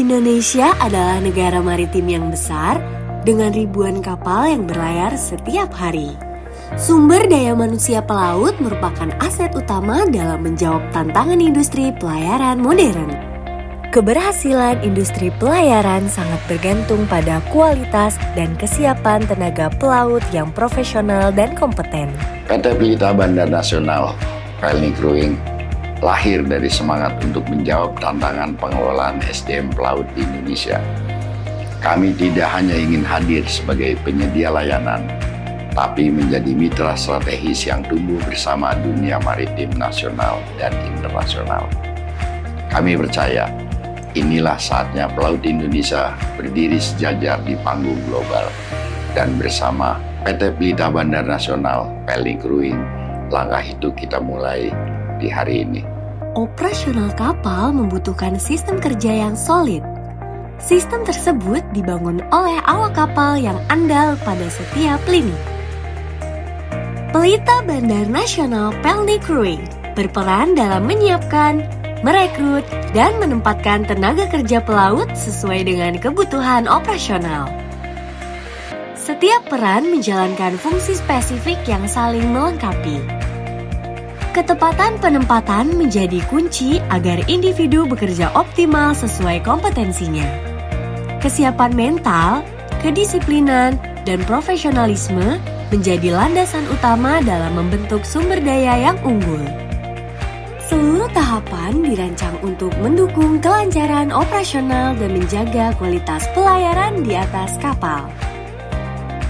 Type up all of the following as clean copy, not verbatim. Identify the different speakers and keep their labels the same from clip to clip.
Speaker 1: Indonesia adalah negara maritim yang besar dengan ribuan kapal yang berlayar setiap hari. Sumber daya manusia pelaut merupakan aset utama dalam menjawab tantangan industri pelayaran modern. Keberhasilan industri pelayaran sangat bergantung pada kualitas dan kesiapan tenaga pelaut yang profesional dan kompeten.
Speaker 2: PT Pelita Bandar Nasional Pelni Crewing lahir dari semangat untuk menjawab tantangan pengelolaan SDM pelaut di Indonesia. Kami tidak hanya ingin hadir sebagai penyedia layanan, tapi menjadi mitra strategis yang tumbuh bersama dunia maritim nasional dan internasional. Kami percaya, inilah saatnya pelaut Indonesia berdiri sejajar di panggung global. Dan bersama PT Pelita Bandar Nasional Pelni Crewing, langkah itu kita mulai di hari ini.
Speaker 1: Operasional kapal membutuhkan sistem kerja yang solid. Sistem tersebut dibangun oleh awak kapal yang andal pada setiap lini. Pelita Bandar Nasional Pelni Crewing berperan dalam menyiapkan, merekrut, dan menempatkan tenaga kerja pelaut sesuai dengan kebutuhan operasional. Setiap peran menjalankan fungsi spesifik yang saling melengkapi. Ketepatan penempatan menjadi kunci agar individu bekerja optimal sesuai kompetensinya. Kesiapan mental, kedisiplinan, dan profesionalisme menjadi landasan utama dalam membentuk sumber daya yang unggul. Seluruh tahapan dirancang untuk mendukung kelancaran operasional dan menjaga kualitas pelayaran di atas kapal.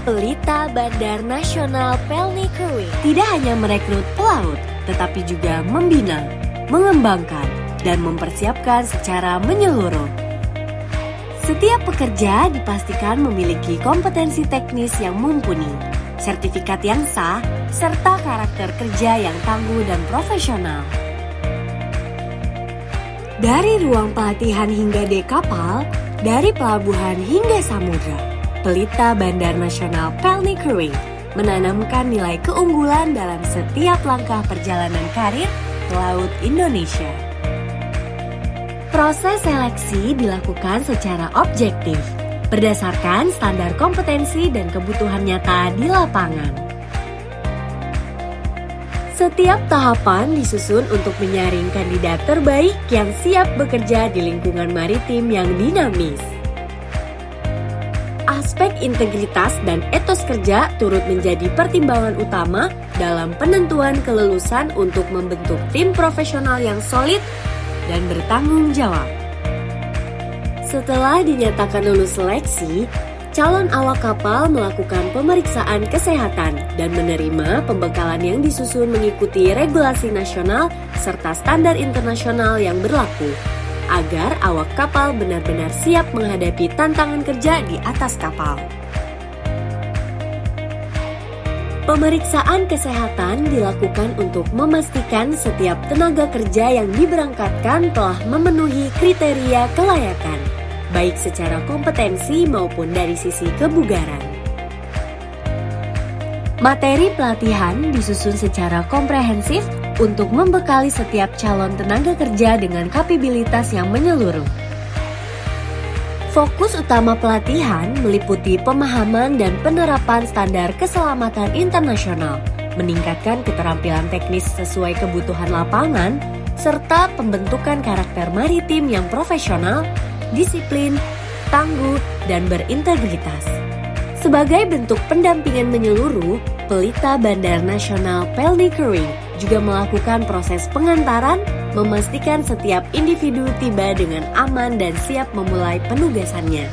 Speaker 1: Pelita Bandar Nasional Pelni Crewing tidak hanya merekrut pelaut, tetapi juga membina, mengembangkan, dan mempersiapkan secara menyeluruh. Setiap pekerja dipastikan memiliki kompetensi teknis yang mumpuni, sertifikat yang sah, serta karakter kerja yang tangguh dan profesional. Dari ruang pelatihan hingga dek kapal, dari pelabuhan hingga samudra, Pelita Bandar Nasional Pelni Crewing menanamkan nilai keunggulan dalam setiap langkah perjalanan karir pelaut Indonesia. Proses seleksi dilakukan secara objektif, berdasarkan standar kompetensi dan kebutuhan nyata di lapangan. Setiap tahapan disusun untuk menyaring kandidat terbaik yang siap bekerja di lingkungan maritim yang dinamis. Aspek integritas dan etos kerja turut menjadi pertimbangan utama dalam penentuan kelulusan untuk membentuk tim profesional yang solid dan bertanggung jawab. Setelah dinyatakan lulus seleksi, calon awak kapal melakukan pemeriksaan kesehatan dan menerima pembekalan yang disusun mengikuti regulasi nasional serta standar internasional yang berlaku, agar awak kapal benar-benar siap menghadapi tantangan kerja di atas kapal. Pemeriksaan kesehatan dilakukan untuk memastikan setiap tenaga kerja yang diberangkatkan telah memenuhi kriteria kelayakan, baik secara kompetensi maupun dari sisi kebugaran. Materi pelatihan disusun secara komprehensif untuk membekali setiap calon tenaga kerja dengan kapabilitas yang menyeluruh. Fokus utama pelatihan meliputi pemahaman dan penerapan standar keselamatan internasional, meningkatkan keterampilan teknis sesuai kebutuhan lapangan, serta pembentukan karakter maritim yang profesional, disiplin, tangguh, dan berintegritas. Sebagai bentuk pendampingan menyeluruh, Pelita Bandar Nasional Pelni Crewing juga melakukan proses pengantaran, memastikan setiap individu tiba dengan aman dan siap memulai penugasannya.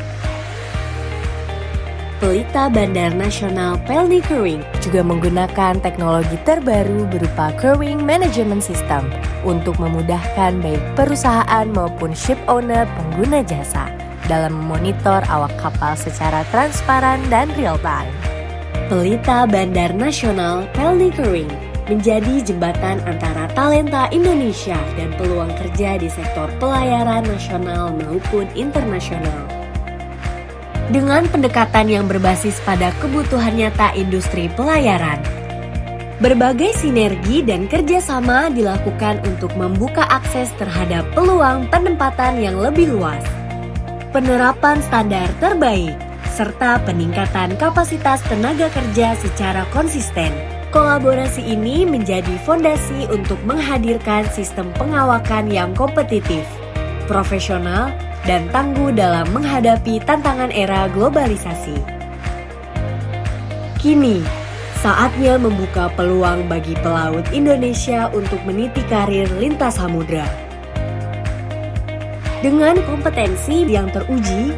Speaker 1: Pelita Bandar Nasional Pelni Crewing juga menggunakan teknologi terbaru berupa Crewing Management System untuk memudahkan baik perusahaan maupun ship owner pengguna jasa dalam memonitor awak kapal secara transparan dan real-time. Pelita Bandar Nasional Pelni Crewing menjadi jembatan antara talenta Indonesia dan peluang kerja di sektor pelayaran nasional maupun internasional. Dengan pendekatan yang berbasis pada kebutuhan nyata industri pelayaran, berbagai sinergi dan kerjasama dilakukan untuk membuka akses terhadap peluang penempatan yang lebih luas. penerapan standar terbaik, serta peningkatan kapasitas tenaga kerja secara konsisten. Kolaborasi ini menjadi fondasi untuk menghadirkan sistem pengawakan yang kompetitif, profesional, dan tangguh dalam menghadapi tantangan era globalisasi. Kini, saatnya membuka peluang bagi pelaut Indonesia untuk meniti karir lintas samudra. Dengan kompetensi yang teruji,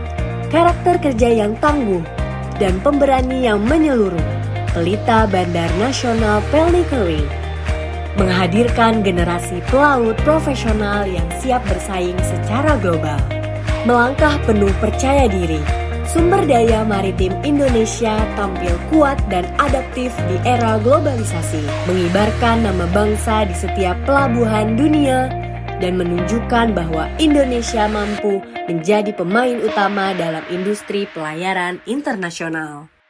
Speaker 1: karakter kerja yang tangguh, dan pemberani yang menyeluruh, Pelita Bandar Nasional Pelni Kruing menghadirkan generasi pelaut profesional yang siap bersaing secara global. Melangkah penuh percaya diri, sumber daya maritim Indonesia tampil kuat dan adaptif di era globalisasi, mengibarkan nama bangsa di setiap pelabuhan dunia, dan menunjukkan bahwa Indonesia mampu menjadi pemain utama dalam industri pelayaran internasional.